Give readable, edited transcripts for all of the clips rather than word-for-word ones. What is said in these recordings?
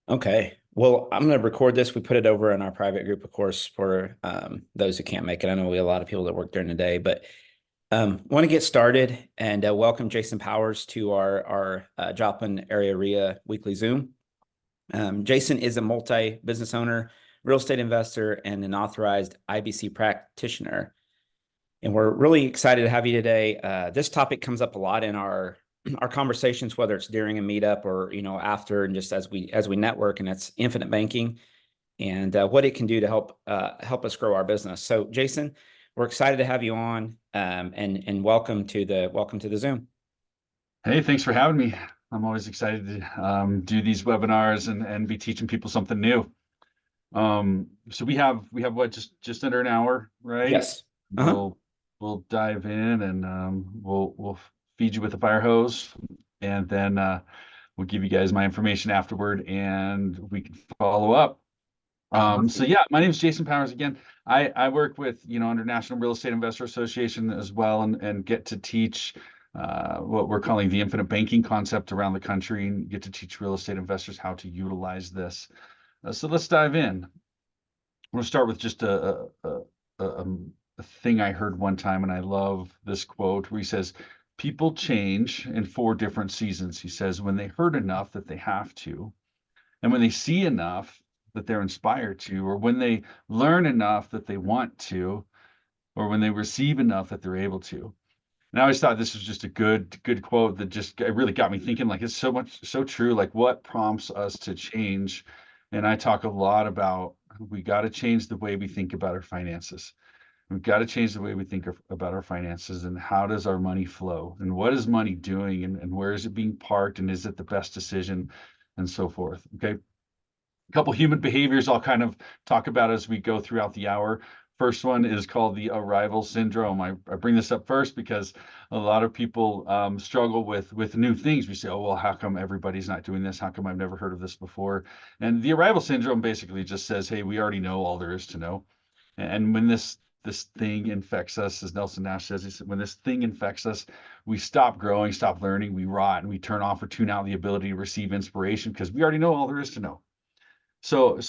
Okay. Well, I'm going to record this. We put it over in our private group, of course, for those who can't make it. I know we have a lot of people that work during the day, but want to get started and welcome Jason Powers to our Joplin area RIA weekly Zoom. Jason is a multi-business owner, real estate investor, and an authorized IBC practitioner. And we're really excited to have you today. This topic comes up a lot in our conversations, whether it's during a meetup or after, and just as we network, and that's infinite banking and what it can do to help us grow our business. So, Jason, we're excited to have you on, and welcome to the Zoom. Hey, thanks for having me. I'm always excited to do these webinars and be teaching people something new. So we have what, just under an hour, right? Yes. We'll dive in and we'll feed you with a fire hose, and then we'll give you guys my information afterward, and we can follow up. So yeah, my name is Jason Powers again. I work with under National Real Estate Investor Association as well, and get to teach what we're calling the infinite banking concept around the country, and get to teach real estate investors how to utilize this. So let's dive in. I'm going to start with just a thing I heard one time, and I love this quote where he says, "People change in 4 different seasons." He says, when they hurt enough that they have to, and when they see enough that they're inspired to, or when they learn enough that they want to, or when they receive enough that they're able to. And I always thought this was just a good quote that just really got me thinking, like, it's so true. Like, what prompts us to change? And I talk a lot about, we got to change the way we think about our finances. We've got to change the way we think about our finances, and how does our money flow, and what is money doing, and where is it being parked, and is it the best decision, and so forth. Okay. A couple human behaviors I'll kind of talk about as we go throughout the hour. First one is called the arrival syndrome. I bring this up first because a lot of people struggle with new things. We say, oh, well, how come everybody's not doing this? How come I've never heard of this before? And the arrival syndrome basically just says, hey, we already know all there is to know. And when this thing infects us, as Nelson Nash says, when this thing infects us, we stop growing, stop learning, we rot, and we turn off or tune out the ability to receive inspiration because we already know all there is to know. So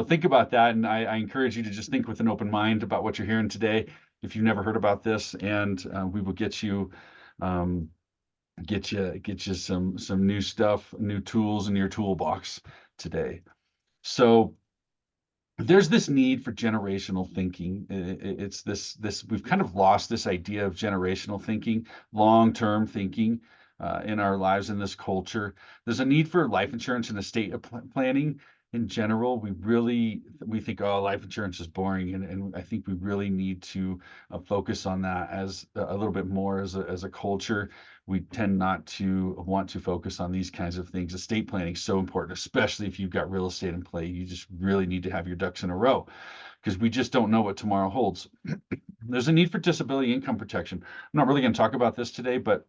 think about that, and I encourage you to just think with an open mind about what you're hearing today, if you've never heard about this, and we will get you some new stuff, new tools in your toolbox today. So there's this need for generational thinking. It's this we've kind of lost this idea of generational thinking, long-term thinking in our lives in this culture. There's a need for life insurance and estate planning. In general, we think, oh, life insurance is boring, and I think we really need to focus on that as a little bit more as a culture. We tend not to want to focus on these kinds of things. Estate planning is so important, especially if you've got real estate in play. You just really need to have your ducks in a row, because we just don't know what tomorrow holds. There's a need for disability income protection. I'm not really going to talk about this today, but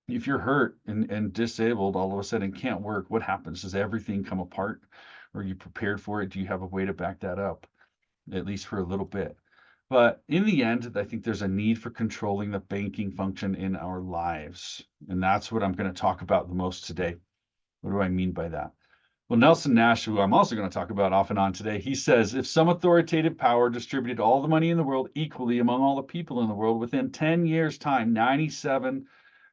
if you're hurt and disabled all of a sudden can't work, what happens? Does everything come apart? Are you prepared for it? Do you have a way to back that up, at least for a little bit? But in the end, I think there's a need for controlling the banking function in our lives. And that's what I'm going to talk about the most today. What do I mean by that? Well, Nelson Nash, who I'm also going to talk about off and on today, he says, if some authoritative power distributed all the money in the world equally among all the people in the world, within 10 years' time, 97%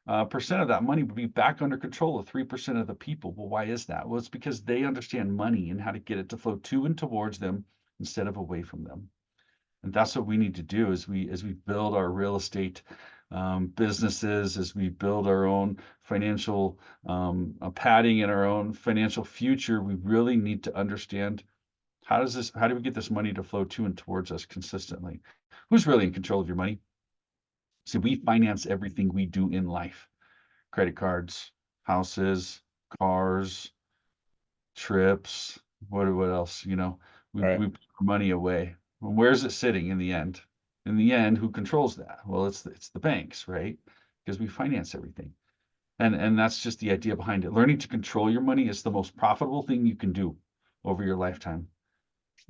of that money would be back under control of 3% of the people. Well, why is that? Well, it's because they understand money and how to get it to flow to and towards them instead of away from them. And that's what we need to do as we build our real estate businesses, as we build our own financial padding in our own financial future. We really need to understand, how do we get this money to flow to and towards us consistently? Who's really in control of your money? See, we finance everything we do in life: credit cards, houses, cars, trips. What else? We put money away. Well, where's it sitting in the end? In the end, who controls that? Well, it's the banks, right? Because we finance everything. And that's just the idea behind it. Learning to control your money is the most profitable thing you can do over your lifetime.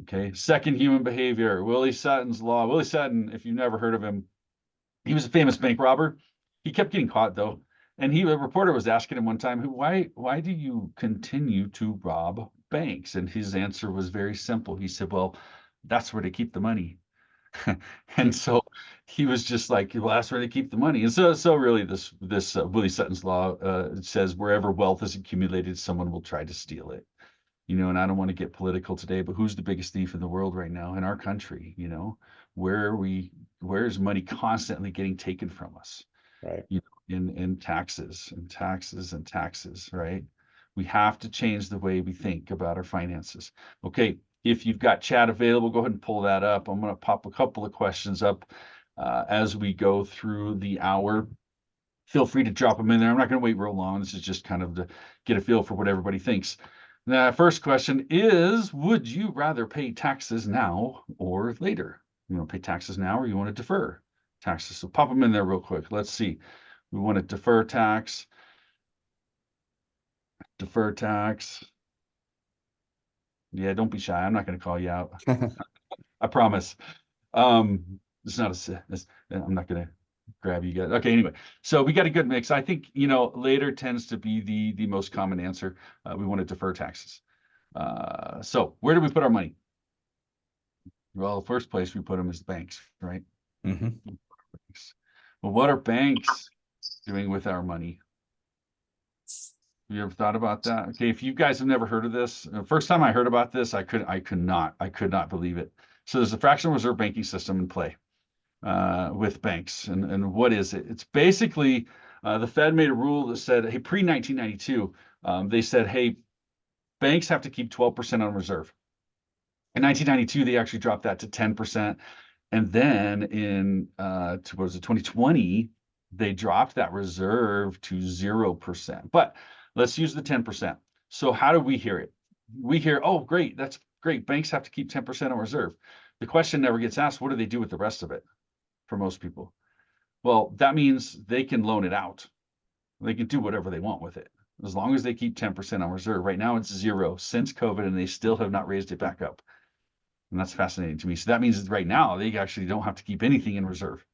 Okay. Second human behavior, Willie Sutton's law. Willie Sutton, if you've never heard of him, he was a famous bank robber. He kept getting caught though. And a reporter was asking him one time, why do you continue to rob banks? And his answer was very simple. He said, well, that's where they keep the money. And so he was just like, well, that's where they keep the money. And so really this Willie Sutton's law says wherever wealth is accumulated, someone will try to steal it. And I don't want to get political today, but who's the biggest thief in the world right now in our country? Where is money constantly getting taken from us? Right. In taxes and taxes and taxes, right? We have to change the way we think about our finances. Okay, if you've got chat available, go ahead and pull that up. I'm going to pop a couple of questions up as we go through the hour. Feel free to drop them in there. I'm not going to wait real long. This is just kind of to get a feel for what everybody thinks. Now, first question is, would you rather pay taxes now or later? You want to pay taxes now or you want to defer taxes? So pop them in there real quick. Let's see. We want to defer tax. Defer tax. Yeah, don't be shy. I'm not going to call you out. I promise. It's not I'm not going to grab you guys. Okay, anyway. So we got a good mix. I think, later tends to be the most common answer. We want to defer taxes. So where do we put our money? Well, the first place we put them is the banks, right? Mm-hmm. Well, what are banks doing with our money? Have you ever thought about that? Okay, if you guys have never heard of this, the first time I heard about this, I could not believe it. So there's a fractional reserve banking system in play with banks, and what is it? It's basically the Fed made a rule that said, hey, pre 1992, they said, hey, banks have to keep 12% on reserve. In 1992, they actually dropped that to 10%, and then in what was it, 2020, they dropped that reserve to 0%. But let's use the 10%. So how do we hear it? We hear, oh, great, that's great. Banks have to keep 10% on reserve. The question never gets asked, what do they do with the rest of it for most people? Well, that means they can loan it out. They can do whatever they want with it, as long as they keep 10% on reserve. Right now, it's 0 since COVID, and they still have not raised it back up. And that's fascinating to me. So that means right now, they actually don't have to keep anything in reserve.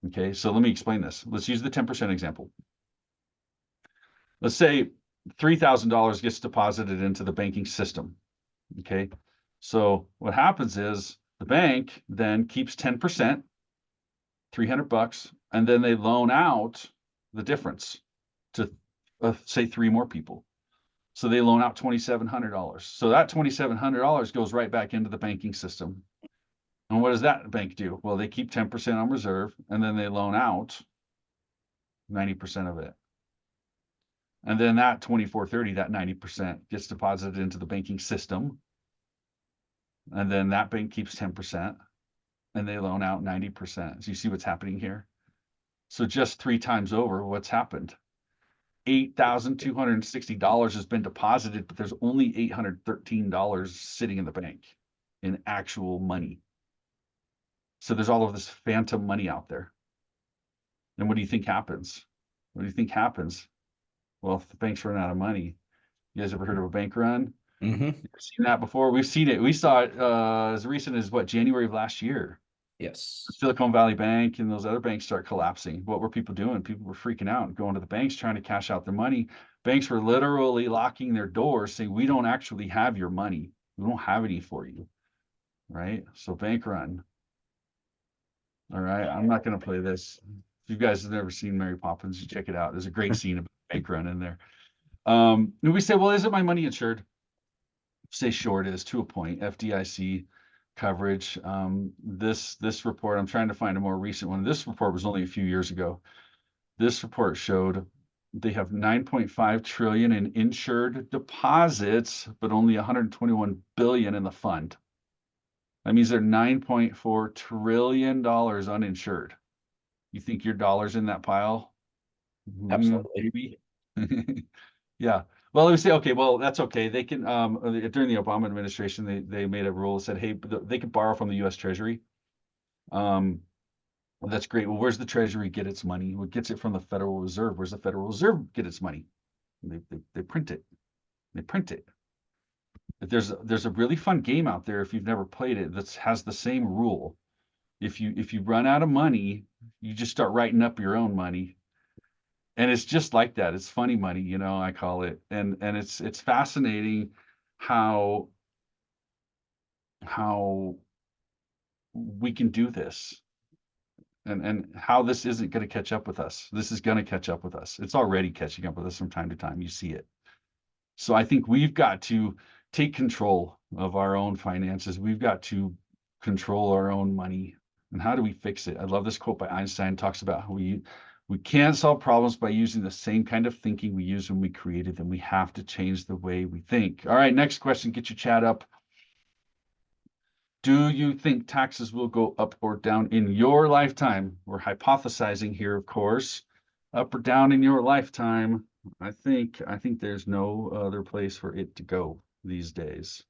Okay, so let me explain this. Let's use the 10% example. Let's say $3,000 gets deposited into the banking system. Okay, so what happens is the bank then keeps 10%, 300 bucks, and then they loan out the difference to say 3 more people. So they loan out $2,700. So that $2,700 goes right back into the banking system. And what does that bank do? Well, they keep 10% on reserve, and then they loan out 90% of it. And then that 2430, that 90% gets deposited into the banking system. And then that bank keeps 10% and they loan out 90%. So you see what's happening here? So just 3 times over, what's happened? $8,260 has been deposited, but there's only $813 sitting in the bank in actual money. So there's all of this phantom money out there. And what do you think happens? What do you think happens? Well, if the banks run out of money, you guys ever heard of a bank run? Mm-hmm. You've seen that before? We've seen it. We saw it as recent as January of last year. Yes. Silicon Valley Bank and those other banks start collapsing. What were people doing? People were freaking out and going to the banks trying to cash out their money. Banks were literally locking their doors saying, we don't actually have your money. We don't have any for you. Right? So bank run. All right. I'm not going to play this. If you guys have never seen Mary Poppins, you check it out. There's a great scene of bank run in there. And we say, well, isn't my money insured? Say sure it is to a point. FDIC coverage. This report, I'm trying to find a more recent one. This report was only a few years ago. This report showed they have 9.5 trillion in insured deposits, but only 121 billion in the fund. That means they're $9.4 trillion uninsured. You think your dollar's in that pile? Absolutely. Maybe. Yeah. Well, we say, okay, well, that's okay. They can, during the Obama administration, they made a rule that said, hey, they can borrow from the U.S. Treasury. Well, that's great. Well, where's the Treasury get its money? Well, it gets it from the Federal Reserve. Where's the Federal Reserve get its money? They print it. They print it. There's a really fun game out there if you've never played it that has the same rule. If you run out of money, you just start writing up your own money. And it's just like that. It's funny money, you know, I call it. And it's fascinating how how we can do this, and how this isn't going to catch up with us. This is going to catch up with us. It's already catching up with us from time to time. You see it. So I think we've got to take control of our own finances. We've got to control our own money. And how do we fix it? I love this quote by Einstein. It talks about how we can't solve problems by using the same kind of thinking we used when we created them. We have to change the way we think. All right, next question. Get your chat up. Do you think taxes will go up or down in your lifetime? We're hypothesizing here, of course. Up or down in your lifetime? I think there's no other place for it to go these days.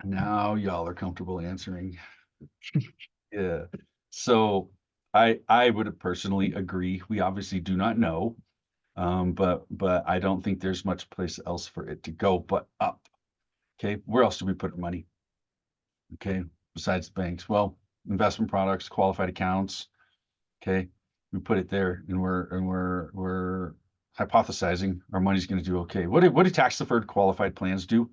Now y'all are comfortable answering. Yeah. So I would personally agree. We obviously do not know, but I don't think there's much place else for it to go but up. Okay, where else do we put our money? Okay, besides banks? Well, investment products, qualified accounts. Okay, we put it there, and we're hypothesizing our money's going to do okay. What do tax deferred qualified plans do?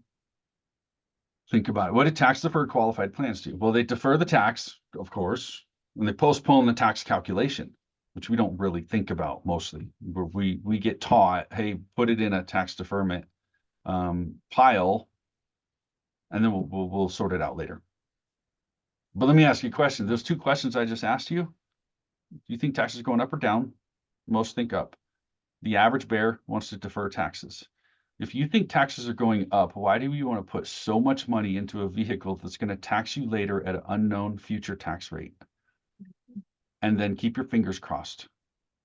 Think about it. What did tax deferred qualified plans do? Well, they defer the tax, of course, and they postpone the tax calculation, which we don't really think about mostly. We get taught, hey, put it in a tax deferment pile, and then we'll sort it out later. But let me ask you a question. Those two questions I just asked you, do you think taxes are going up or down? Most think up. The average bear wants to defer taxes. If you think taxes are going up, why do you want to put so much money into a vehicle that's going to tax you later at an unknown future tax rate? And then keep your fingers crossed.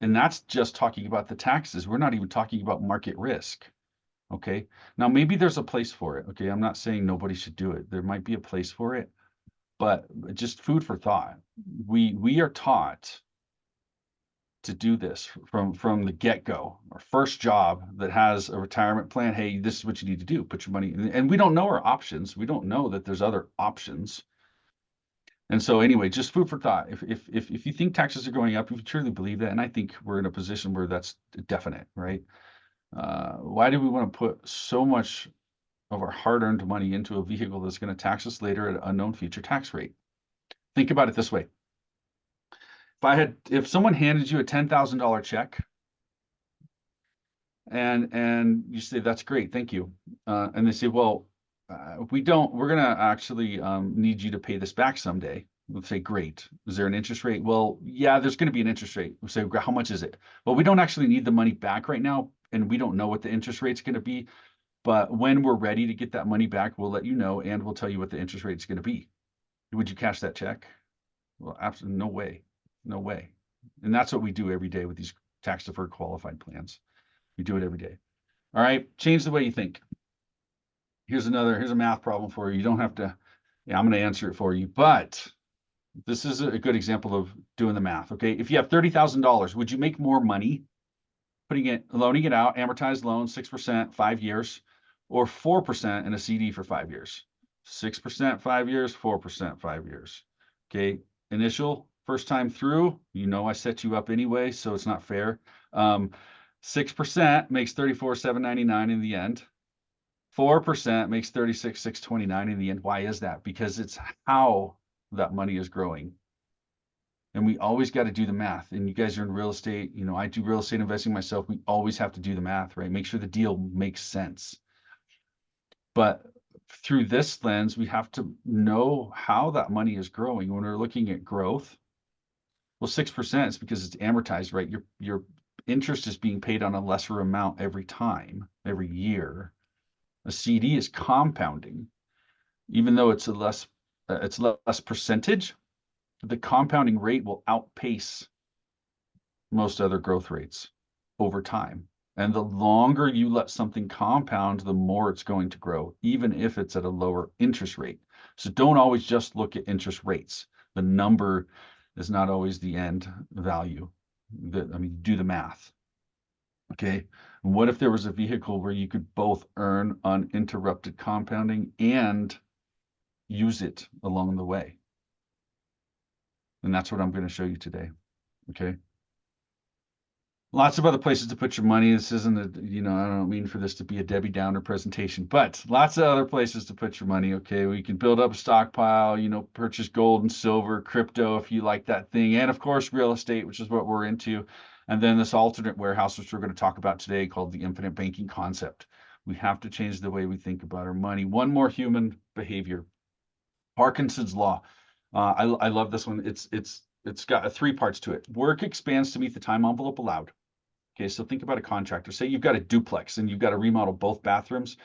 And that's just talking about the taxes. We're not even talking about market risk. Okay. Now, maybe there's a place for it. Okay. I'm not saying nobody should do it. There might be a place for it, but just food for thought. We are taught to do this from the get-go. Our first job that has a retirement plan, hey, this is what you need to do. Put your money in. And we don't know our options. We don't know that there's other options. And so anyway, just food for thought. If you think taxes are going up, if you truly believe that, and I think we're in a position where that's definite, right? Why do we want to put so much of our hard-earned money into a vehicle that's going to tax us later at an unknown future tax rate? Think about it this way. If someone handed you a $10,000 check and you say, that's great, thank you. And they say, well, we're going to actually need you to pay this back someday. We'll say, great. Is there an interest rate? Well, yeah, there's going to be an interest rate. We'll say, how much is it? Well, we don't actually need the money back right now, and we don't know what the interest rate's going to be. But when we're ready to get that money back, we'll let you know, and we'll tell you what the interest rate is going to be. Would you cash that check? Well, absolutely no way. No way. And that's what we do every day with these tax deferred qualified plans. We do it every day. All right. Change the way you think. Here's a math problem for you. You don't have to, yeah, I'm going to answer it for you, but this is a good example of doing the math. Okay. If you have $30,000, would you make more money loaning it out, amortized loan, 6%, 5 years, or 4% in a CD for 5 years? 6%, 5 years, 4%, 5 years. Okay. Initial, first time through, I set you up anyway, so it's not fair. 6% makes $34,799 in the end. 4% makes $36,629 in the end. Why is that? Because it's how that money is growing. And we always got to do the math. And you guys are in real estate. I do real estate investing myself. We always have to do the math, right? Make sure the deal makes sense. But through this lens, we have to know how that money is growing. When we're looking at growth, well, 6% is because it's amortized, right? Your interest is being paid on a lesser amount every time, every year. A CD is compounding, even though it's less percentage. The compounding rate will outpace most other growth rates over time. And the longer you let something compound, the more it's going to grow, even if it's at a lower interest rate. So don't always just look at interest rates. The number is not always the end value. Do the math. Okay. What if there was a vehicle where you could both earn uninterrupted compounding and use it along the way. And that's what I'm going to show you today. Okay. Lots of other places to put your money. This isn't a, I don't mean for this to be a Debbie Downer presentation, but lots of other places to put your money. Okay. We can build up a stockpile, purchase gold and silver, crypto, if you like that thing. And of course, real estate, which is what we're into. And then this alternate warehouse, which we're going to talk about today, called the infinite banking concept. We have to change the way we think about our money. One more human behavior, Parkinson's law. I love this one. It's got three parts to it. Work expands to meet the time envelope allowed. Okay, so think about a contractor. Say you've got a duplex and you've got to remodel both bathrooms.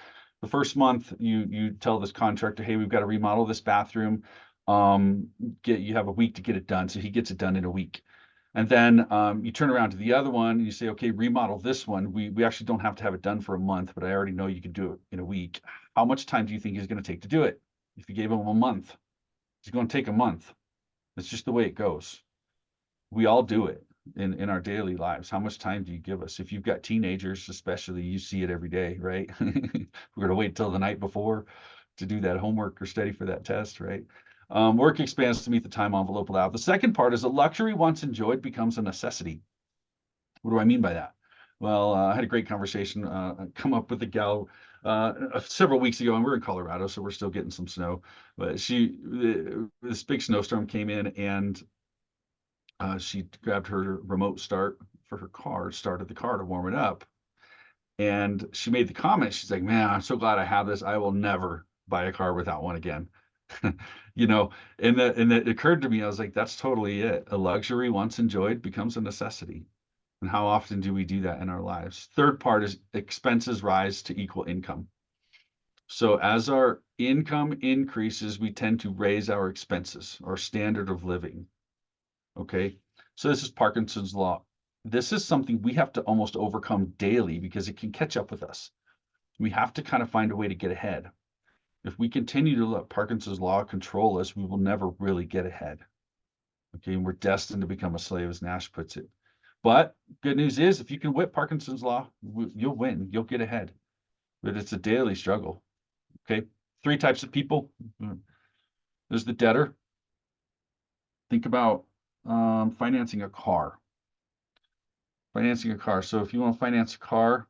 The first month, you tell this contractor, hey, we've got to remodel this bathroom. You have a week to get it done. So he gets it done in a week. And then you turn around to the other one and you say, okay, remodel this one. We actually don't have to have it done for a month, but I already know you can do it in a week. How much time do you think he's going to take to do it? If you gave him a month, it's going to take a month. That's just the way it goes. We all do it in our daily lives. How much time do you give us? If you've got teenagers, especially, you see it every day, right? We're going to wait till the night before to do that homework or study for that test, right? Work expands to meet the time envelope allowed. The second part is a luxury once enjoyed becomes a necessity. What do I mean by that? Well, I had a great conversation, come up with a gal several weeks ago, and we're in Colorado, so we're still getting some snow. But this big snowstorm came in, and she grabbed her remote start for her car, started the car to warm it up. And she made the comment, she's like, man, I'm so glad I have this. I will never buy a car without one again. And that occurred to me, I was like, that's totally it. A luxury once enjoyed becomes a necessity. And how often do we do that in our lives? Third part is expenses rise to equal income. So as our income increases, we tend to raise our expenses, our standard of living. Okay, so this is Parkinson's law. This is something we have to almost overcome daily because it can catch up with us. We have to kind of find a way to get ahead. If we continue to let Parkinson's law control us, we will never really get ahead. Okay, and we're destined to become a slave, as Nash puts it. But good news is, if you can whip Parkinson's law, you'll win, you'll get ahead. But it's a daily struggle. Okay, three types of people. There's the debtor. Think about financing a car. Financing a car. So if you want to finance a car,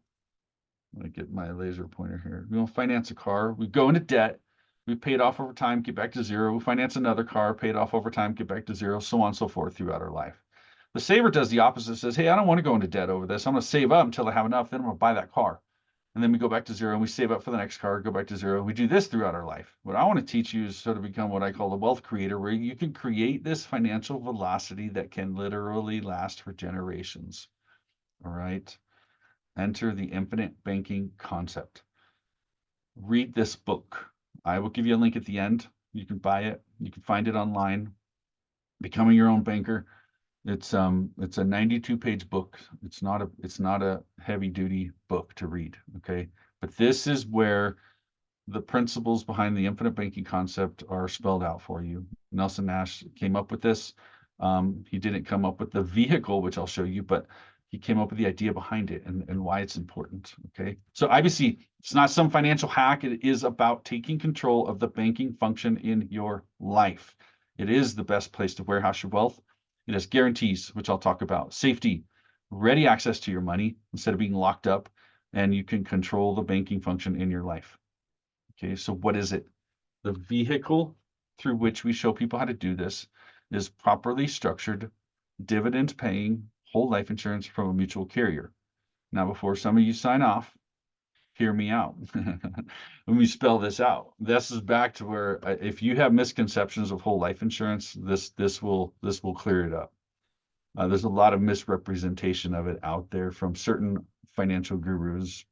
let me get my laser pointer here. We want to finance a car. We go into debt. We pay it off over time, get back to zero. We finance another car, pay it off over time, get back to zero, so on and so forth throughout our life. The saver does the opposite, says, hey, I don't want to go into debt over this. I'm going to save up until I have enough. Then I'm going to buy that car. And then we go back to zero and we save up for the next car, go back to zero. We do this throughout our life. What I want to teach you is sort of become what I call a wealth creator, where you can create this financial velocity that can literally last for generations. All right. Enter the infinite banking concept. Read this book. I will give you a link at the end. You can buy it. You can find it online. Becoming Your Own Banker. It's a 92-page book. It's not a heavy-duty book to read, okay? But this is where the principles behind the infinite banking concept are spelled out for you. Nelson Nash came up with this. He didn't come up with the vehicle, which I'll show you, but he came up with the idea behind it and why it's important, okay? So IBC, it's not some financial hack. It is about taking control of the banking function in your life. It is the best place to warehouse your wealth. It has guarantees, which I'll talk about. Safety, ready access to your money instead of being locked up, and you can control the banking function in your life. Okay, so what is it? The vehicle through which we show people how to do this is properly structured, dividend-paying whole life insurance from a mutual carrier. Now, before some of you sign off, hear me out. Let me spell this out. This is back to where if you have misconceptions of whole life insurance, this will clear it up. There's a lot of misrepresentation of it out there from certain financial gurus,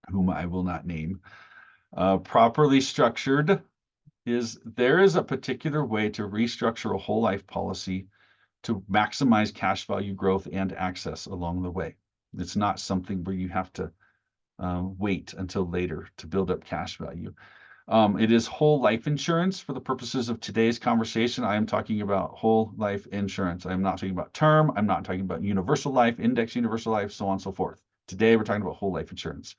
whom I will not name. Properly structured there is a particular way to restructure a whole life policy to maximize cash value growth and access along the way. It's not something where you have to wait until later to build up cash value. It is whole life insurance. For the purposes of today's conversation, I am talking about whole life insurance. I'm not talking about term. I'm not talking about universal life, index universal life, so on and so forth. Today, we're talking about whole life insurance.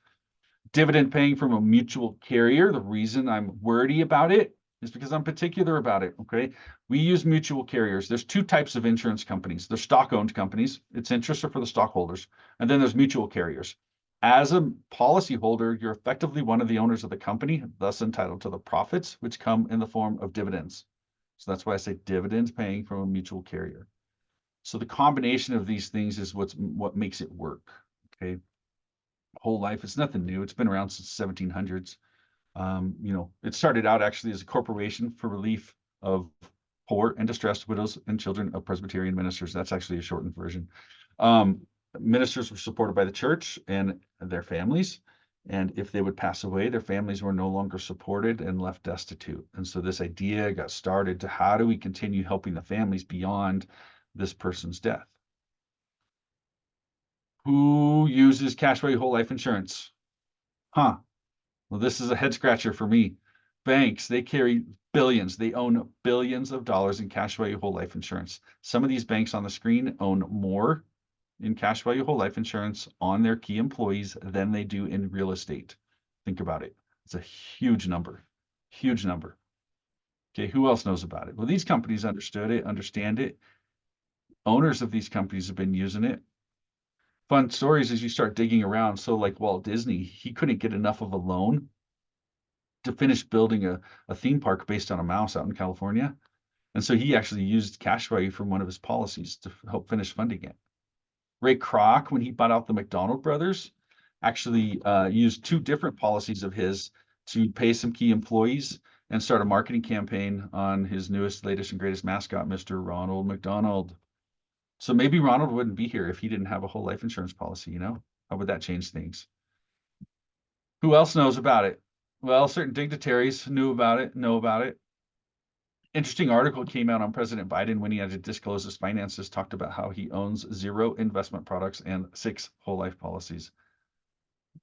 Dividend paying from a mutual carrier. The reason I'm wordy about it It's because I'm particular about it. Okay. We use mutual carriers. There's two types of insurance companies. There's stock-owned companies. Its interests are for the stockholders. And then there's mutual carriers. As a policyholder, you're effectively one of the owners of the company, thus entitled to the profits, which come in the form of dividends. So that's why I say dividends paying from a mutual carrier. So the combination of these things is what makes it work. Okay. Whole life, it's nothing new. It's been around since 1700s. It started out actually as a corporation for relief of poor and distressed widows and children of Presbyterian ministers. That's actually a shortened version. Um, Ministers were supported by the church and their families. And if they would pass away, their families were no longer supported and left destitute. And so this idea got started to how do we continue helping the families beyond this person's death? Who uses cash value whole life insurance? Huh. Well, this is a head scratcher for me. Banks, they carry billions. They own billions of dollars in cash value whole life insurance. Some of these banks on the screen own more in cash value whole life insurance on their key employees than they do in real estate. Think about it. It's a huge number, huge number. Okay, who else knows about it? Well, these companies understood it, understand it. Owners of these companies have been using it. Fun stories as you start digging around. So like Walt Disney, he couldn't get enough of a loan to finish building a theme park based on a mouse out in California. And so he actually used cash value from one of his policies to help finish funding it. Ray Kroc, when he bought out the McDonald brothers, actually used two different policies of his to pay some key employees and start a marketing campaign on his newest, latest, and greatest mascot, Mr. Ronald McDonald. So maybe Ronald wouldn't be here if he didn't have a whole life insurance policy, you know? How would that change things? Who else knows about it? Well, certain dignitaries knew about it, know about it. Interesting article came out on President Biden when he had to disclose his finances, talked about how he owns 0 investment products and 6 whole life policies.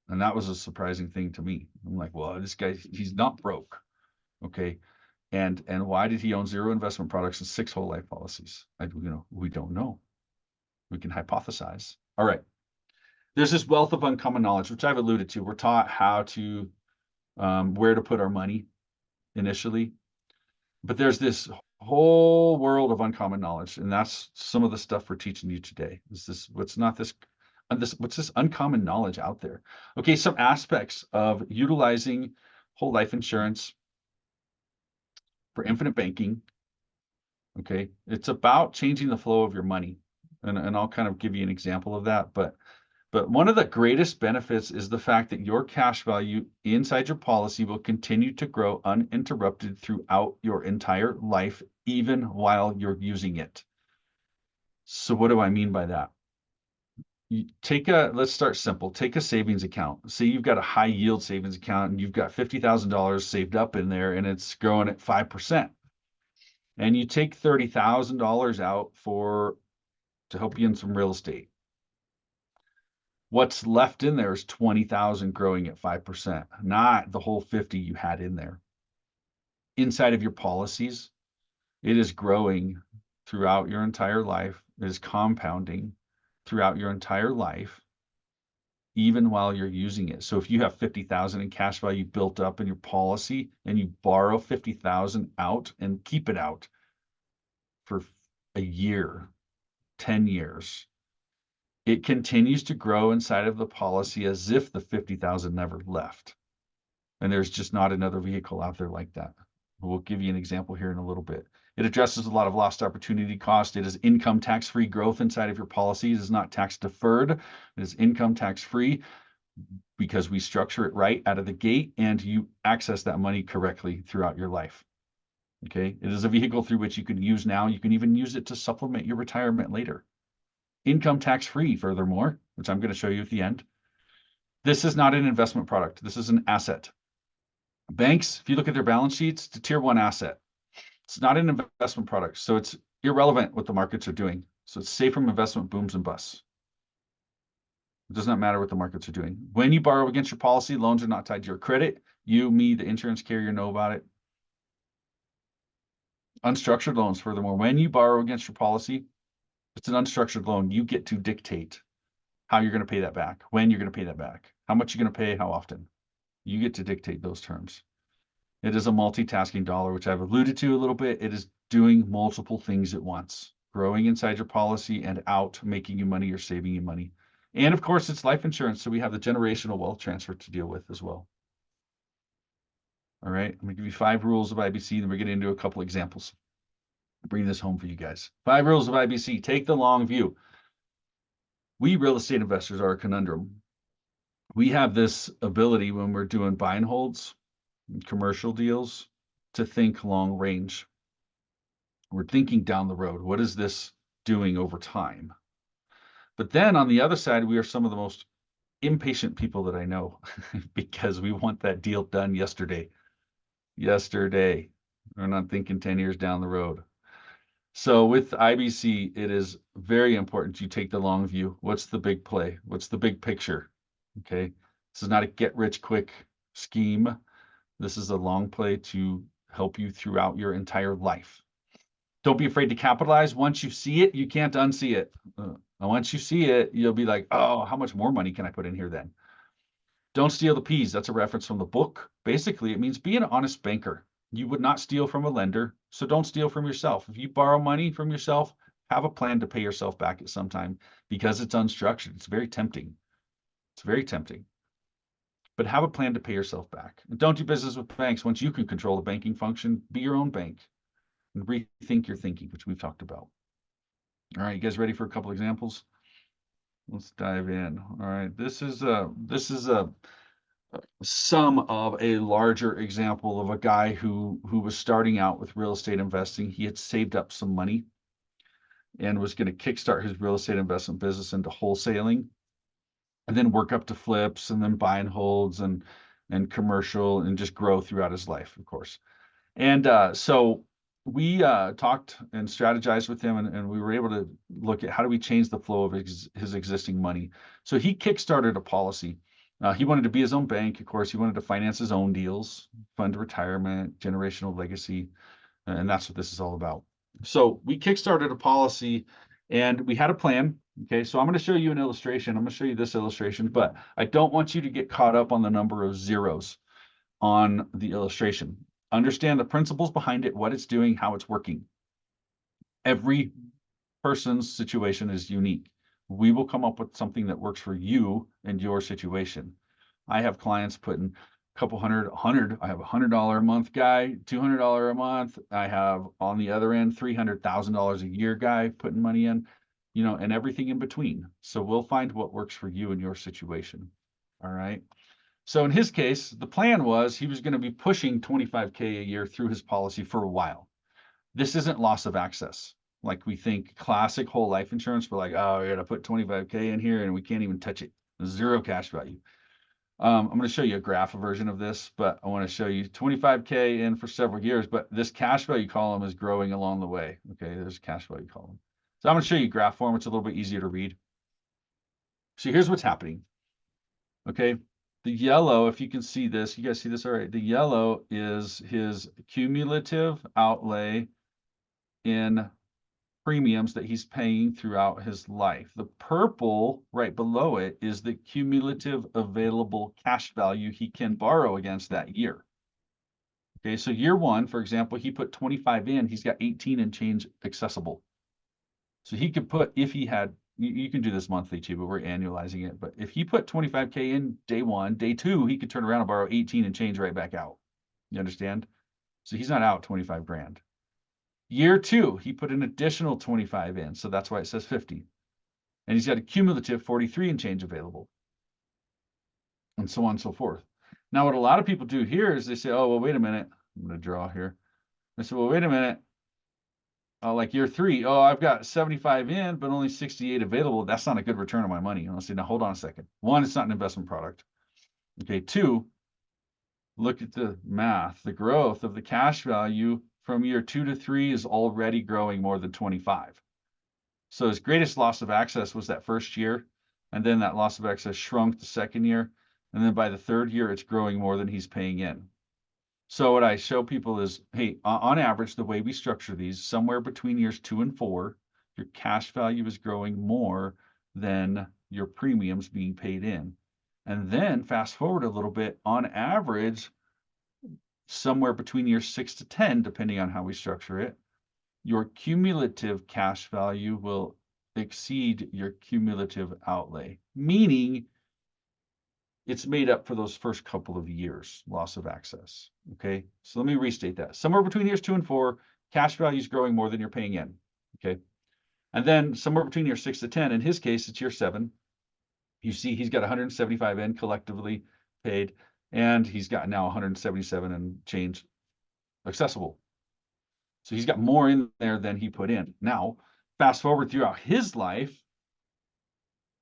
And that was a surprising thing to me. I'm like, well, this guy, he's not broke. Okay. And why did he own 0 investment products and 6 whole life policies? We don't know. We can hypothesize. All right. There's this wealth of uncommon knowledge, which I've alluded to. We're taught how to where to put our money initially. But there's this whole world of uncommon knowledge, and that's some of the stuff we're teaching you today. What's this uncommon knowledge out there? Okay, some aspects of utilizing whole life insurance for infinite banking. Okay, it's about changing the flow of your money, and I'll kind of give you an example of that, but one of the greatest benefits is the fact that your cash value inside your policy will continue to grow uninterrupted throughout your entire life, even while you're using it. So what do I mean by that? Let's start simple. Take a savings account. Say you've got a high yield savings account and you've got $50,000 saved up in there and it's growing at 5%. And you take $30,000 out to help you in some real estate. What's left in there is 20,000 growing at 5%, not the whole 50 you had in there. Inside of your policies, it is growing throughout your entire life. It is compounding throughout your entire life, even while you're using it. So if you have 50,000 in cash value built up in your policy and you borrow 50,000 out and keep it out for a year, 10 years, it continues to grow inside of the policy as if the 50,000 never left. And there's just not another vehicle out there like that. We'll give you an example here in a little bit. It addresses a lot of lost opportunity cost. It is income tax-free growth inside of your policy. It is not tax deferred. It is income tax-free because we structure it right out of the gate and you access that money correctly throughout your life. Okay. It is a vehicle through which you can use now. You can even use it to supplement your retirement later. Income tax-free, furthermore, which I'm going to show you at the end. This is not an investment product. This is an asset. Banks, if you look at their balance sheets, it's a tier 1 asset. It's not an investment product, so it's irrelevant what the markets are doing. So it's safe from investment booms and busts. It does not matter what the markets are doing. When you borrow against your policy, loans are not tied to your credit. You, me, the insurance carrier know about it. Unstructured loans, furthermore, when you borrow against your policy, it's an unstructured loan. You get to dictate how you're going to pay that back, when you're going to pay that back, how much you're going to pay, how often. You get to dictate those terms. It is a multitasking dollar, which I've alluded to a little bit. It is doing multiple things at once, growing inside your policy and out, making you money or saving you money. And of course, it's life insurance. So we have the generational wealth transfer to deal with as well. All right, I'm gonna give you 5 rules of IBC, then we're getting into a couple examples. Bring this home for you guys. 5 rules of IBC. Take the long view. We real estate investors are a conundrum. We have this ability when we're doing buy and holds, commercial deals, to think long range. We're thinking down the road. What is this doing over time? But then on the other side, we are some of the most impatient people that I know because we want that deal done yesterday. Yesterday. We're not thinking 10 years down the road. So with IBC, it is very important you take the long view. What's the big play? What's the big picture? Okay. This is not a get rich quick scheme. This is a long play to help you throughout your entire life. Don't be afraid to capitalize. Once you see it, you can't unsee it. And once you see it, you'll be like, oh, how much more money can I put in here then? Don't steal the peas. That's a reference from the book. Basically, it means be an honest banker. You would not steal from a lender, so don't steal from yourself. If you borrow money from yourself, have a plan to pay yourself back at some time because it's unstructured. It's very tempting. It's very tempting. But have a plan to pay yourself back. And don't do business with banks. Once you can control the banking function, be your own bank and rethink your thinking, which we've talked about. All right, you guys ready for a couple examples? Let's dive in. All right, this is a sum of a larger example of a guy who was starting out with real estate investing. He had saved up some money and was going to kickstart his real estate investment business into wholesaling, and then work up to flips, and then buy and holds, and commercial, and just grow throughout his life, of course. And so we talked and strategized with him, and we were able to look at how do we change the flow of his existing money. So he kickstarted a policy. He wanted to be his own bank. Of course, he wanted to finance his own deals, fund retirement, generational legacy, and that's what this is all about. So we kickstarted a policy, and we had a plan. Okay, so I'm going to show you an illustration. I'm going to show you this illustration, but I don't want you to get caught up on the number of zeros on the illustration. Understand the principles behind it, what it's doing, how it's working. Every person's situation is unique. We will come up with something that works for you and your situation. I have clients putting a couple hundred, I have $100 a month guy, $200 a month. I have on the other end, $300,000 a year guy putting money in, and everything in between. So we'll find what works for you and your situation. All right. So in his case, the plan was he was going to be pushing 25K a year through his policy for a while. This isn't loss of access. Like we think classic whole life insurance, we're like, oh, you're going to put 25K in here and we can't even touch it. Zero cash value. I'm going to show you a graph version of this, but I want to show you 25K in for several years, but this cash value column is growing along the way. Okay, there's a cash value column. So I'm going to show you graph form. It's a little bit easier to read. So here's what's happening. Okay, the yellow, if you can see this, you guys see this all right? The yellow is his cumulative outlay in premiums that he's paying throughout his life. The purple right below it is the cumulative available cash value he can borrow against that year. Okay, so year one, for example, he put 25 in, he's got 18 and change accessible. So he could put, if he had, you can do this monthly too, but we're annualizing it. But if he put 25K in day one, day two, he could turn around and borrow 18 and change right back out. You understand? So he's not out 25 grand. Year two, he put an additional 25 in. So that's why it says 50. And he's got a cumulative 43 and change available. And so on and so forth. Now, what a lot of people do here is they say, oh, well, wait a minute. I'm going to draw here. They say, well, wait a minute. Like year three, oh, I've got 75 in, but only 68 available. That's not a good return on my money. And I'll say, now hold on a second. One, it's not an investment product. Okay, two, look at the math. The growth of the cash value from year 2 to 3 is already growing more than 25. So his greatest loss of access was that first year. And then that loss of access shrunk the second year. And then by the third year, it's growing more than he's paying in. So what I show people is, hey, on average, the way we structure these, somewhere between years 2 and 4, your cash value is growing more than your premiums being paid in. And then fast forward a little bit, on average, somewhere between years 6 to 10, depending on how we structure it, your cumulative cash value will exceed your cumulative outlay, meaning it's made up for those first couple of years loss of access. Okay, so let me restate that. Somewhere between years 2 and 4, cash value is growing more than you're paying in. Okay, and then somewhere between year 6 to 10, in his case, it's year 7. You see, he's got 175 in collectively paid, and he's got now 177 and change accessible. So he's got more in there than he put in. Now, fast forward throughout his life,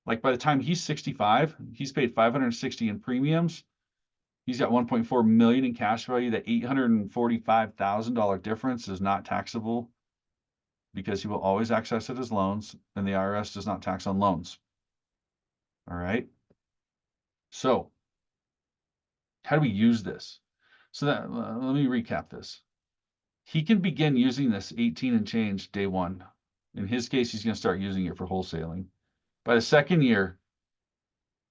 like by the time he's 65, he's paid 560 in premiums. He's got 1.4 million in cash value. That $845,000 difference is not taxable because he will always access it as loans, and the IRS does not tax on loans. All right. So how do we use this? So that let me recap this. He can begin using this 18 and change day 1. In his case, he's going to start using it for wholesaling. By the second year,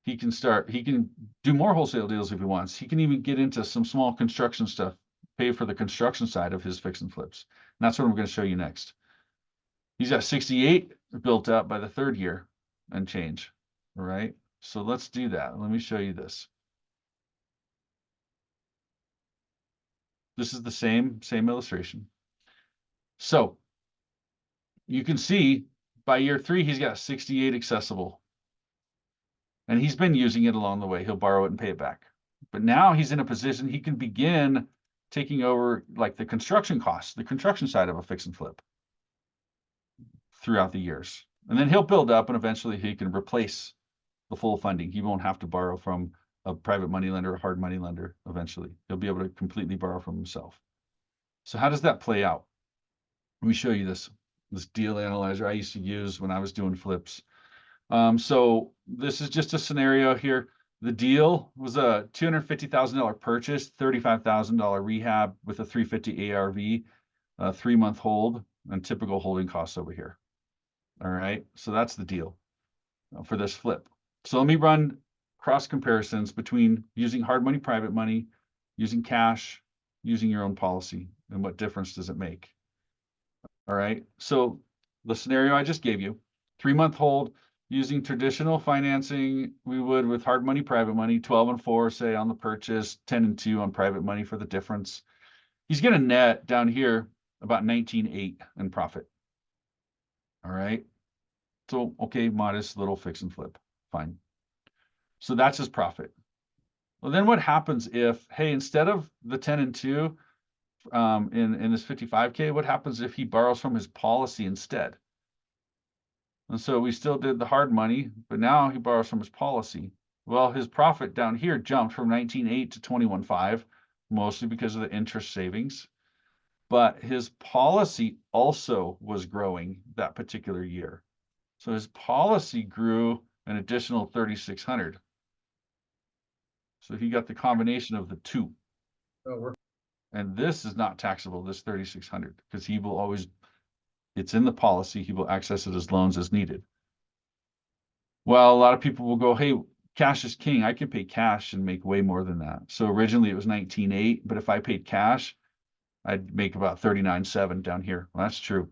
he can do more wholesale deals if he wants. He can even get into some small construction stuff, pay for the construction side of his fix and flips. And that's what I'm going to show you next. He's got 68 built up by the third year and change. All right. So let's do that. Let me show you this. This is the same illustration. So you can see by year 3, he's got 68 accessible. And he's been using it along the way. He'll borrow it and pay it back. But now he's in a position he can begin taking over like the construction costs, the construction side of a fix and flip throughout the years. And then he'll build up, and eventually he can replace the full funding. He won't have to borrow from a private money lender, a hard money lender eventually. He'll be able to completely borrow from himself. So how does that play out? Let me show you this deal analyzer I used to use when I was doing flips. So this is just a scenario here. The deal was a $250,000 purchase, $35,000 rehab with a 350 ARV, a 3-month hold, and typical holding costs over here. All right, so that's the deal for this flip. So let me run cross comparisons between using hard money, private money, using cash, using your own policy, and what difference does it make? All right, so the scenario I just gave you, 3-month hold, using traditional financing, we would with hard money, private money, 12 and 4, say on the purchase, 10 and 2 on private money for the difference. He's going to net down here about 19.8 in profit. All right. So, okay, modest little fix and flip. Fine. So that's his profit. Well, then what happens if, hey, instead of the 10 and 2 in this 55K, what happens if he borrows from his policy instead? And so we still did the hard money, but now he borrows from his policy. Well, his profit down here jumped from 19.8 to 21.5, mostly because of the interest savings. But his policy also was growing that particular year. So his policy grew an additional 3,600. So he got the combination of the two. And this is not taxable, this 3,600, because he will always, it's in the policy, he will access it as loans as needed. Well, a lot of people will go, hey, cash is king. I can pay cash and make way more than that. So originally it was 19.8, but if I paid cash, I'd make about 39.7 down here. Well, that's true.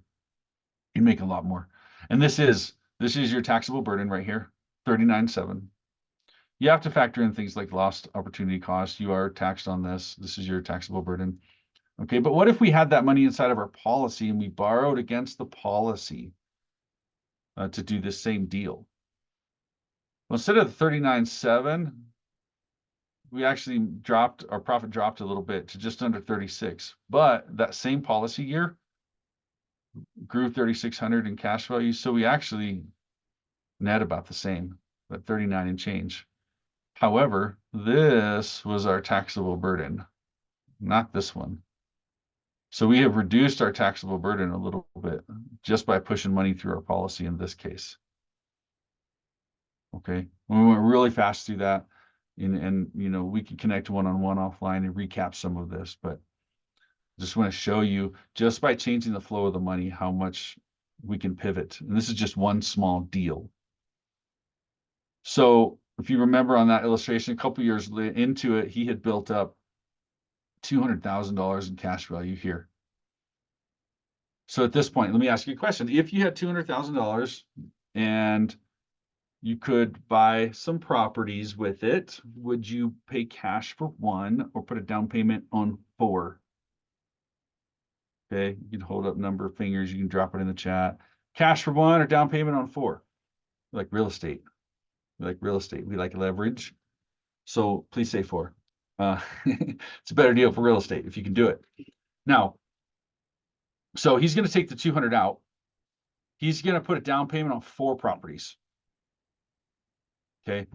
You make a lot more. And this is your taxable burden right here, 39.7. You have to factor in things like lost opportunity costs. You are taxed on this. This is your taxable burden. Okay, but what if we had that money inside of our policy and we borrowed against the policy to do this same deal? Well, instead of 39.7, we actually dropped, our profit dropped a little bit to just under 36. But that same policy year grew 3,600 in cash value. So we actually net about the same, at 39 and change. However, this was our taxable burden, not this one. So we have reduced our taxable burden a little bit just by pushing money through our policy in this case. Okay, we went really fast through that, and you know, we can connect one-on-one offline and recap some of this, but just want to show you just by changing the flow of the money how much we can pivot. And this is just one small deal. So if you remember on that illustration, a couple years into it, he had built up $200,000 in cash value here. So at this point, let me ask you a question. If you had $200,000 and you could buy some properties with it, would you pay cash for one or put a down payment on four? Okay, you can hold up number of fingers, you can drop it in the chat. Cash for one or down payment on four? We like real estate. We like real estate. We like leverage. So please say four. It's a better deal for real estate if you can do it. Now, so he's going to take the 200 out. He's going to put a down payment on four properties. Okay.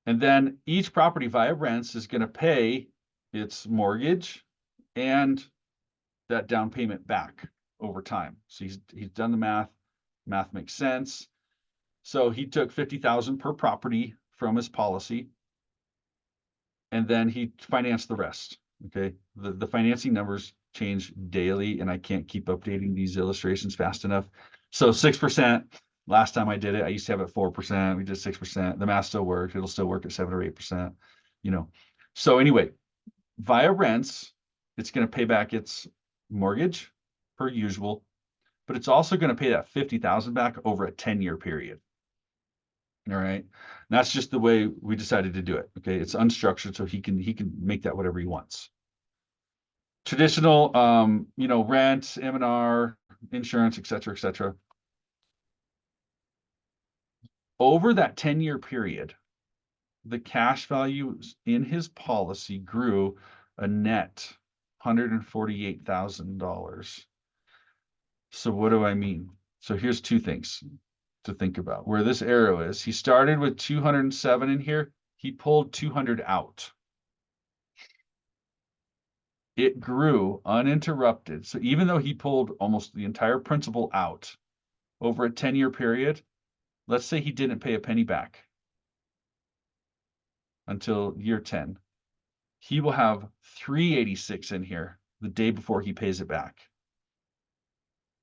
And then each property via rents is going to pay its mortgage and that down payment back over time. So he's done the math. Math makes sense. So he took 50,000 per property from his policy, and then he financed the rest. Okay. The financing numbers change daily, and I can't keep updating these illustrations fast enough. So 6%. Last time I did it, I used to have it 4%. We did 6%. The math still works. It'll still work at 7 or 8%, you know. So anyway, via rents, it's going to pay back its mortgage per usual, but it's also going to pay that 50,000 back over a 10-year period. All right. And that's just the way we decided to do it. Okay. It's unstructured, so he can make that whatever he wants. Traditional, you know, rent, M&R, insurance, et cetera, et cetera. Over that 10-year period, the cash value in his policy grew a net $148,000. So what do I mean? So here's two things to think about. Where this arrow is, he started with 207 in here. He pulled 200 out. It grew uninterrupted. So even though he pulled almost the entire principal out over a 10-year period, let's say he didn't pay a penny back until year 10. He will have 386 in here the day before he pays it back.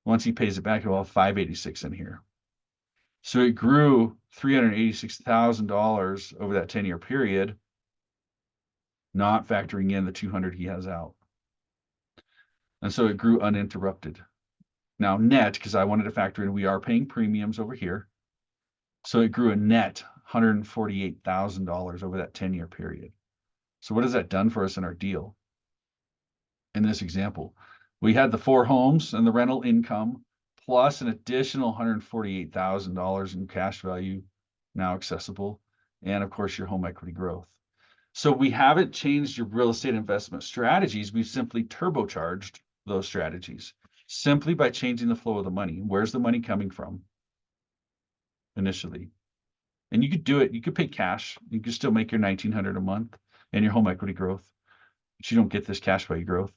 Once he pays it back, he'll have 586 in here. So it grew $386,000 over that 10-year period, not factoring in the 200 he has out. And so it grew uninterrupted. Now net, because I wanted to factor in, we are paying premiums over here. So it grew a net $148,000 over that 10-year period. So what has that done for us in our deal? In this example, we had the 4 homes and the rental income plus an additional $148,000 in cash value now accessible, and of course your home equity growth. So we haven't changed your real estate investment strategies. We've simply turbocharged those strategies simply by changing the flow of the money. Where's the money coming from initially? And you could do it. You could pay cash. You could still make your $1,900 a month and your home equity growth, but you don't get this cash value growth.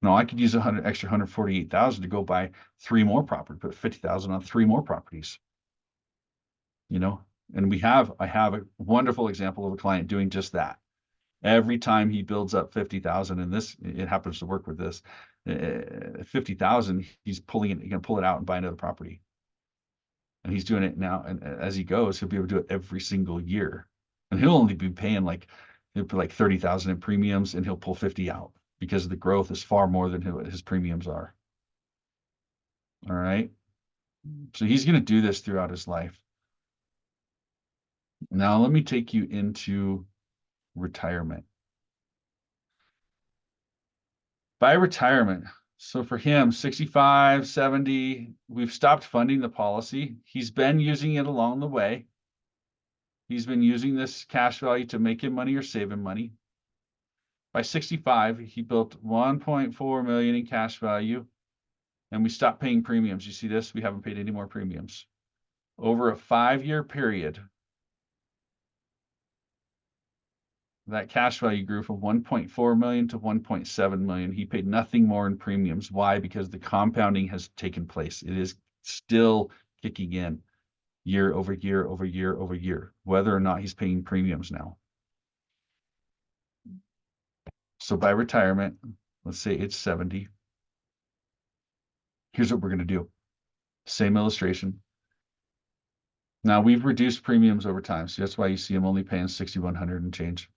No, I could use extra 148,000 to go buy 3 more properties, put 50,000 on 3 more properties. You know, and I have a wonderful example of a client doing just that. Every time he builds up 50,000, and it happens to work with this 50,000, he's going to pull it out and buy another property. And he's doing it now, and as he goes, he'll be able to do it every single year. And he'll only be paying he'll put like 30,000 in premiums, and he'll pull 50 out because the growth is far more than his premiums are. All right. So he's going to do this throughout his life. Now let me take you into retirement. By retirement, so for him, 65, 70, we've stopped funding the policy. He's been using it along the way. He's been using this cash value to make him money or save him money. By 65, he built 1.4 million in cash value, and we stopped paying premiums. You see this? We haven't paid any more premiums. Over a 5-year period, that cash value grew from 1.4 million to 1.7 million. He paid nothing more in premiums. Why? Because the compounding has taken place. It is still kicking in year over year over year over year, whether or not he's paying premiums now. So by retirement, let's say it's 70. Here's what we're going to do. Same illustration. Now we've reduced premiums over time. So that's why you see him only paying $6,100 and change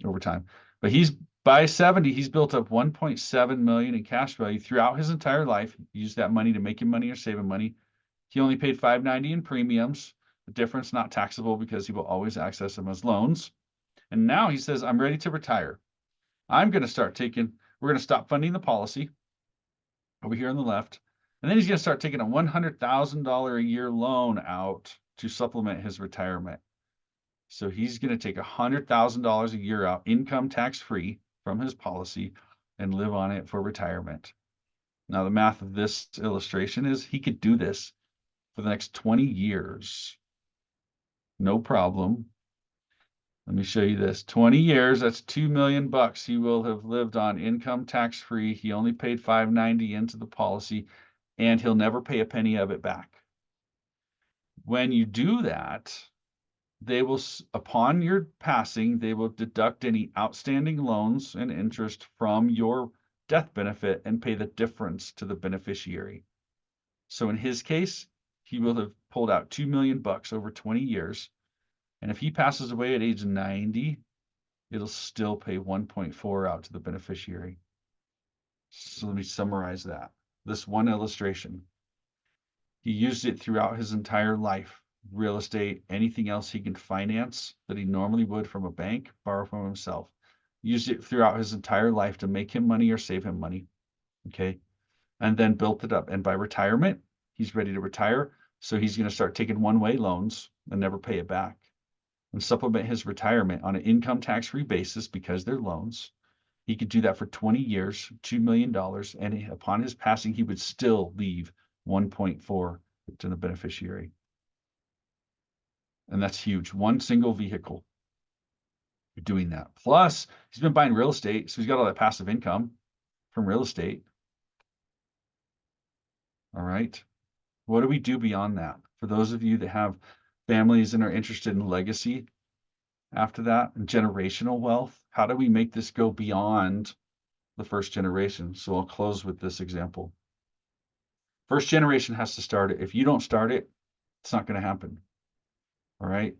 over time. But he's By 70, he's built up 1.7 million in cash value throughout his entire life. He used that money to make him money or save him money. He only paid $590 in premiums. The difference not taxable because he will always access them as loans. And now he says, I'm ready to retire. I'm going to start taking, we're going to stop funding the policy over here on the left. And then he's going to start taking a $100,000 a year loan out to supplement his retirement. So he's going to take $100,000 a year out, income tax free from his policy, and live on it for retirement. Now, the math of this illustration is he could do this for the next 20 years. No problem. Let me show you this. 20 years, that's 2 million bucks he will have lived on income tax free. He only paid $590 into the policy, and he'll never pay a penny of it back. When you do that, they will, upon your passing, they will deduct any outstanding loans and interest from your death benefit and pay the difference to the beneficiary. So in his case, he will have pulled out 2 million bucks over 20 years. And if he passes away at age 90, it'll still pay 1.4 out to the beneficiary. So let me summarize that. This one illustration. He used it throughout his entire life. Real estate, anything else he can finance that he normally would from a bank, borrow from himself. Used it throughout his entire life to make him money or save him money. Okay. And then built it up. And by retirement, he's ready to retire. So he's going to start taking one-way loans and never pay it back and supplement his retirement on an income tax-free basis because they're loans. He could do that for 20 years, $2 million. And upon his passing, he would still leave 1.4 to the beneficiary. And that's huge. One single vehicle doing that. Plus, he's been buying real estate. So he's got all that passive income from real estate. All right. What do we do beyond that? For those of you that have families and are interested in legacy after that and generational wealth, how do we make this go beyond the first generation? So I'll close with this example. First generation has to start it. If you don't start it, it's not going to happen. All right.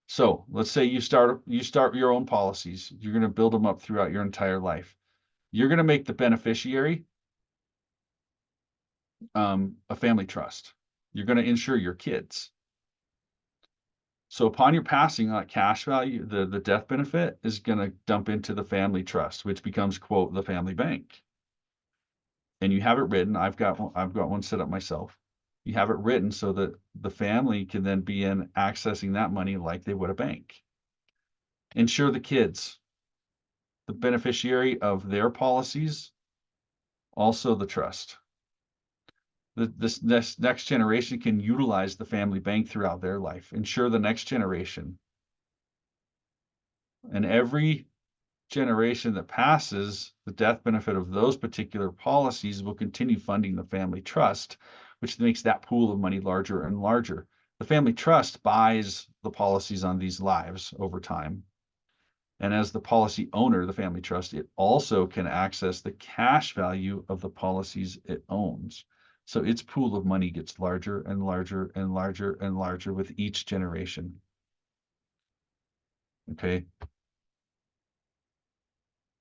So let's say you start your own policies. You're going to build them up throughout your entire life. You're going to make the beneficiary a family trust. You're going to insure your kids. So upon your passing, that cash value, the death benefit is going to dump into the family trust, which becomes, quote, the family bank. And you have it written. I've got one set up myself. You have it written so that the family can then be in accessing that money like they would a bank. Insure the kids, the beneficiary of their policies, also the trust. This next generation can utilize the family bank throughout their life, insure the next generation. And every generation that passes, the death benefit of those particular policies will continue funding the family trust, which makes that pool of money larger and larger. The family trust buys the policies on these lives over time. And as the policy owner, the family trust, it also can access the cash value of the policies it owns. So its pool of money gets larger and larger and larger and larger with each generation. Okay.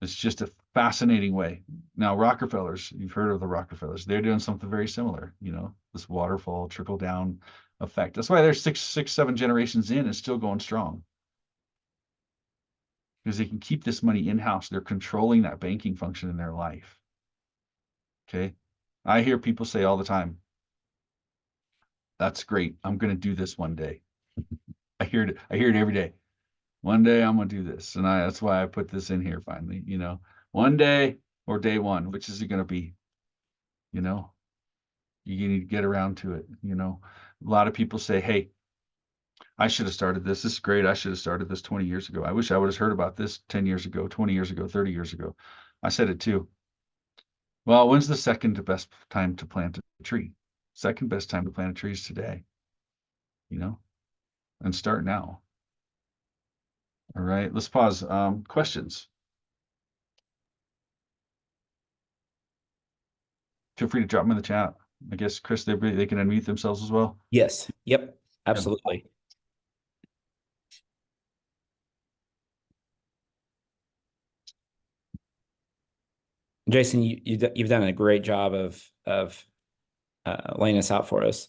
It's just a fascinating way. Now, Rockefellers, you've heard of the Rockefellers. They're doing something very similar, this waterfall trickle down effect. That's why they're six, 7 generations in and still going strong. Because they can keep this money in-house. They're controlling that banking function in their life. Okay. I hear people say all the time, that's great. I'm going to do this one day. I hear it every day. One day I'm going to do this. And that's why I put this in here finally, one day or day one, which is it going to be? You need to get around to it. A lot of people say, hey, I should have started this. This is great. I should have started this 20 years ago. I wish I would have heard about this 10 years ago, 20 years ago, 30 years ago. I said it too. Well, when's the second best time to plant a tree? Second best time to plant a tree is today, and start now. All right, let's pause. Questions? Feel free to drop them in the chat. I guess, Chris, they can unmute themselves as well. Yes. Yep. Absolutely. Jason, you've done a great job of laying this out for us.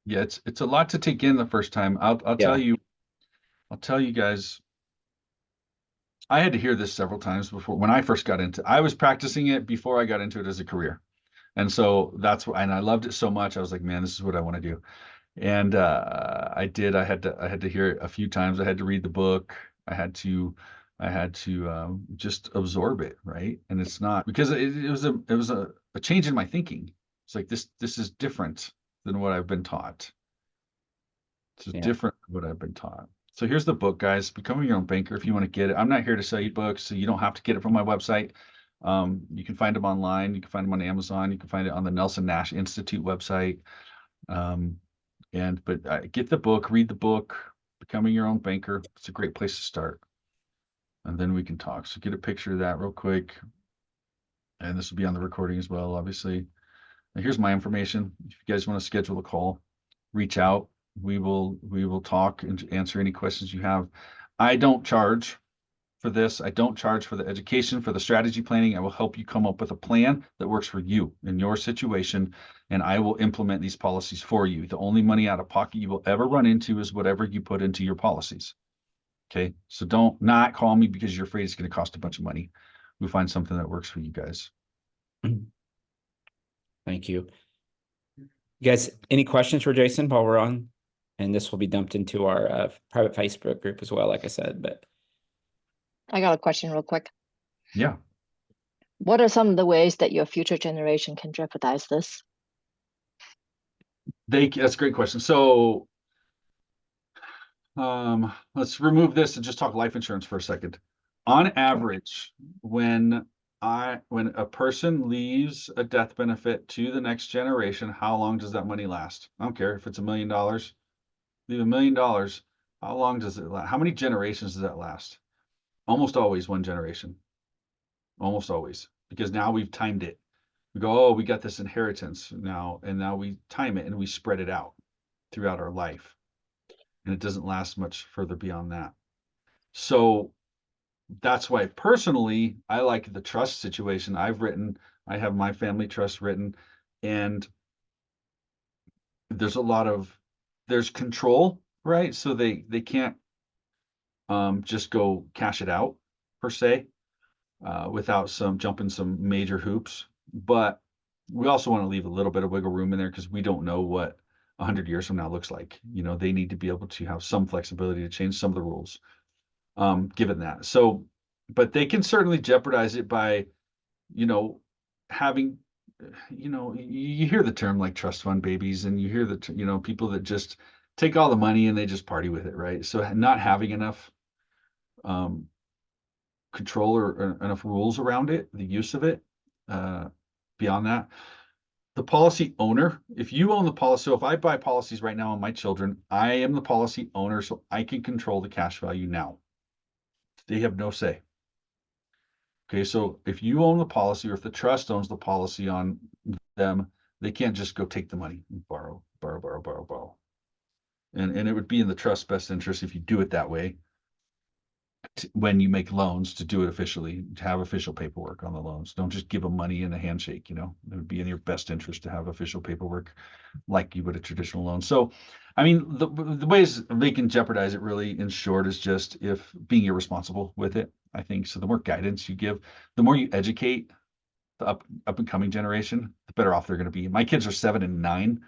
Yeah, it's a lot to take in the first time. Yeah. I'll tell you guys, I had to hear this several times before when I first got into I was practicing it before I got into it as a career. And so that's what, and I loved it so much. I was like, man, this is what I want to do. And I did. I had to hear it a few times. I had to read the book. I had to just absorb it, right? And it's not because it was a change in my thinking. It's like this is different than what I've been taught. This is Yeah. different than what I've been taught. So here's the book, guys. Becoming Your Own Banker. If you want to get it, I'm not here to sell you books, so you don't have to get it from my website. You can find them online. You can find them on Amazon. You can find it on the Nelson Nash Institute website. Um, but get the book, read the book, Becoming Your Own Banker. It's a great place to start. And then we can talk. So get a picture of that real quick. And this will be on the recording as well, obviously. And here's my information. If you guys want to schedule a call, reach out. We will talk and answer any questions you have. I don't charge for this. I don't charge for the education, for the strategy planning. I will help you come up with a plan that works for you in your situation, and I will implement these policies for you. The only money out of pocket you will ever run into is whatever you put into your policies. Okay, so don't not call me because you're afraid it's going to cost a bunch of money. We'll find something that works for you guys. Thank you. You guys, any questions for Jason while we're on? And this will be dumped into our private Facebook group as well, like I said. But I got a question real quick. Yeah. What are some of the ways that your future generation can jeopardize this? That's a great question. So let's remove this and just talk life insurance for a second. On average, when a person leaves a death benefit to the next generation, how long does that money last? I don't care if it's $1 million. Leave $1 million. How long does it last? How many generations does that last? Almost always one generation. Almost always. Because now we've timed it. We go, oh, we got this inheritance now, and now we time it and we spread it out throughout our life. And it doesn't last much further beyond that. So that's why personally I like the trust situation. I have my family trust written, and there's control, right? So they can't just go cash it out per se without jumping some major hoops. But we also want to leave a little bit of wiggle room in there because we don't know what 100 years from now looks like. They need to be able to have some flexibility to change some of the rules, given that. So, but they can certainly jeopardize it by, having, you hear the term like trust fund babies, and you hear the, people that just take all the money and they just party with it, right? So not having enough control or enough rules around it, the use of it, beyond that. The policy owner, if you own the policy, so if I buy policies right now on my children, I am the policy owner, so I can control the cash value now. They have no say. Okay, so if you own the policy, or if the trust owns the policy on them, they can't just go take the money and borrow. And it would be in the trust's best interest if you do it that way when you make loans, to do it officially, to have official paperwork on the loans. Don't just give them money in a handshake. It would be in your best interest to have official paperwork like you would a traditional loan. So, I mean, the ways they can jeopardize it really, in short, is just if being irresponsible with it, I think. So the more guidance you give, the more you educate the up and coming generation, the better off they're going to be. My kids are 7 and 9,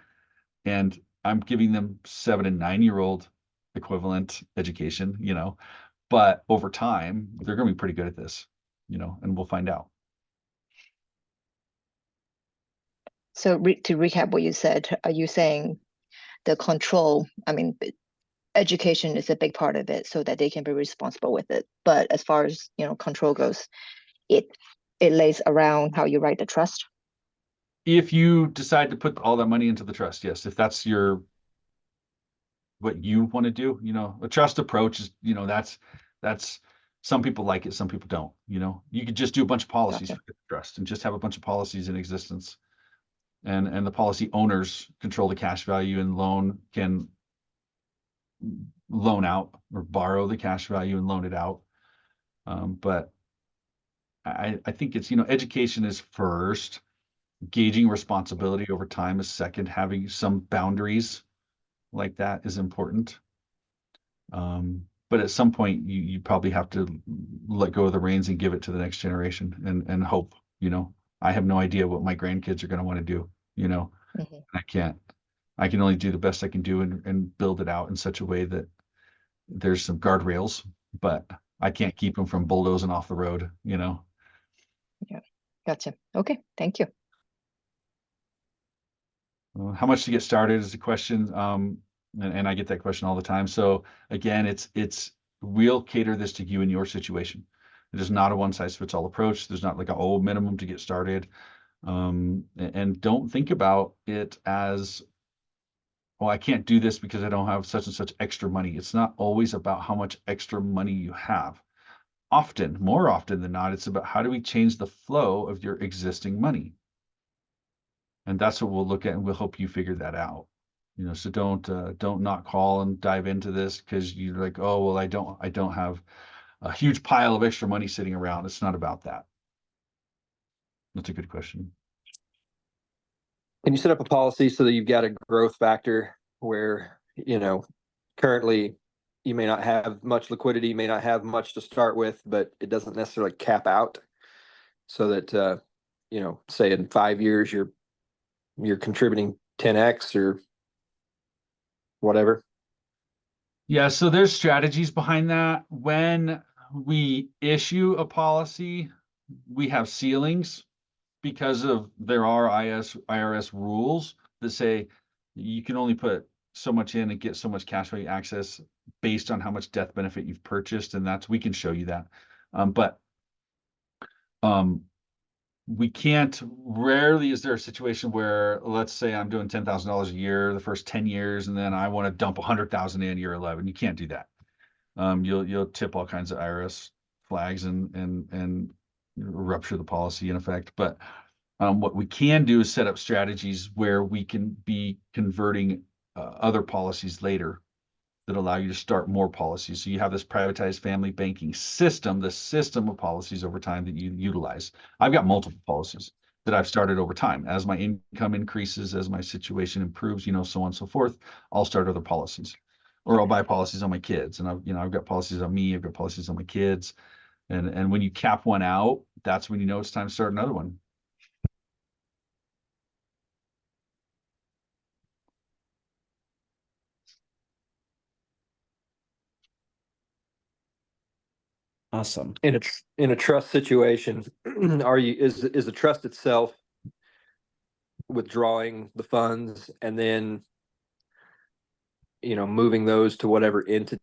and I'm giving them 7 and 9-year-old equivalent education, but over time, they're going to be pretty good at this, and we'll find out. So to recap what you said, are you saying the control, education is a big part of it so that they can be responsible with it. But as far as, control goes, it lays around how you write the trust? If you decide to put all that money into the trust, yes. If that's what you want to do, a trust approach is, that's some people like it, some people don't. You could just do a bunch of policies for the trust and just have a bunch of policies in existence, and the policy owners control the cash value, and can loan out or borrow the cash value and loan it out. But I think it's, education is first, gauging responsibility over time is second, having some boundaries like that is important. But at some point you probably have to let go of the reins and give it to the next generation and hope, I have no idea what my grandkids are going to want to do, Mhm. I can only do the best I can do and build it out in such a way that there's some guardrails, but I can't keep them from bulldozing off the road, Yeah, gotcha. Okay, thank you. How much to get started is the question. And I get that question all the time. So again, we'll cater this to you and your situation. It is not a one size fits all approach. There's not like a minimum to get started. And don't think about it as, well, I can't do this because I don't have such and such extra money. It's not always about how much extra money you have. Often, more often than not, it's about how do we change the flow of your existing money. And that's what we'll look at, and we'll help you figure that out. So don't not call and dive into this because you're like, oh well, I don't have a huge pile of extra money sitting around. It's not about that. That's a good question. Can you set up a policy so that you've got a growth factor where, currently you may not have much liquidity, you may not have much to start with, but it doesn't necessarily cap out, so that say in 5 years you're contributing 10x or whatever? Yeah, so there's strategies behind that. When we issue a policy, we have ceilings because there are IRS rules that say you can only put so much in and get so much cash value access based on how much death benefit you've purchased, and we can show you that. But we can't. Rarely is there a situation where, let's say I'm doing $10,000 a year the first 10 years, and then I want to dump 100,000 in year 11. You can't do that. You'll tip all kinds of IRS flags and rupture the policy in effect. But what we can do is set up strategies where we can be converting other policies later that allow you to start more policies. So you have this privatized family banking system, the system of policies over time that you utilize. I've got multiple policies that I've started over time. As my income increases, as my situation improves, so on and so forth, I'll start other policies. Or I'll buy policies on my kids. And I've got policies on me, I've got policies on my kids. And when you cap one out, that's when you know it's time to start another one. Awesome. In a trust situation, is the trust itself withdrawing the funds and then moving those to whatever entity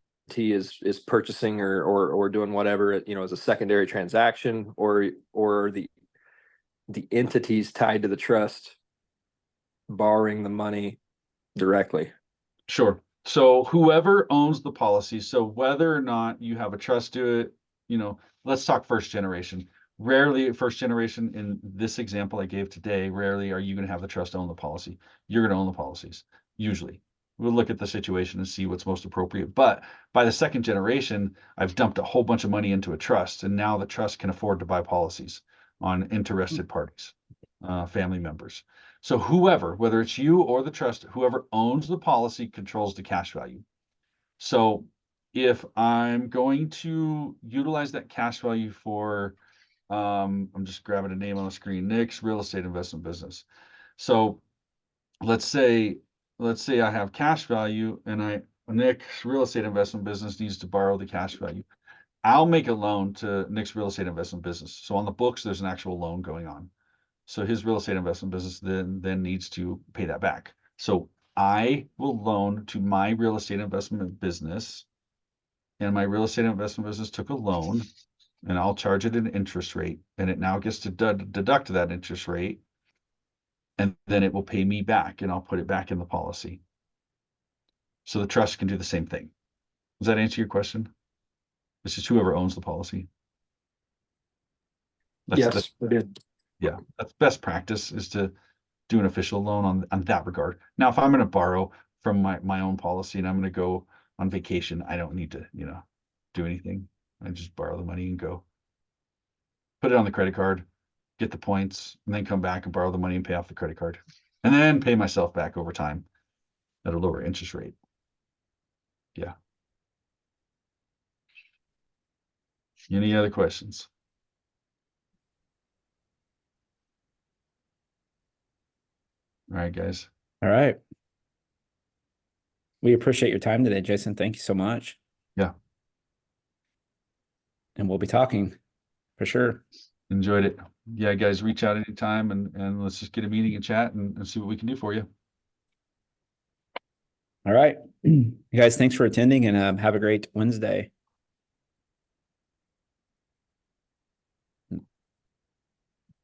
is purchasing or doing whatever, as a secondary transaction, or the entities tied to the trust borrowing the money directly? Sure. So whoever owns the policy, so whether or not you have a trust do it, let's talk first generation. Rarely, first generation in this example I gave today, rarely are you going to have the trust own the policy. You're going to own the policies, usually. We'll look at the situation and see what's most appropriate. But by the second generation, I've dumped a whole bunch of money into a trust, and now the trust can afford to buy policies on interested parties, family members. So whoever, whether it's you or the trust, whoever owns the policy controls the cash value. So if I'm going to utilize that cash value for, I'm just grabbing a name on the screen, Nick's real estate investment business. So let's say I have cash value and Nick's real estate investment business needs to borrow the cash value. I'll make a loan to Nick's real estate investment business. So on the books, there's an actual loan going on. So his real estate investment business then needs to pay that back. So I will loan to my real estate investment business, and my real estate investment business took a loan, and I'll charge it an interest rate, and it now gets to deduct that interest rate, and then it will pay me back, and I'll put it back in the policy. So the trust can do the same thing. Does that answer your question? It's just whoever owns the policy. Yes, it did. Yeah, that's best practice, is to do an official loan on that regard. Now, if I'm going to borrow from my own policy and I'm going to go on vacation, I don't need to, do anything. I just borrow the money and go. put it on the credit card, get the points, and then come back and borrow the money and pay off the credit card, and then pay myself back over time at a lower interest rate. Yeah. Any other questions? All right, guys. All right. We appreciate your time today, Jason. Thank you so much. Yeah. And we'll be talking for sure. Enjoyed it. Yeah, guys, reach out anytime and let's just get a meeting and chat and see what we can do for you. All right. You guys, thanks for attending and have a great Wednesday.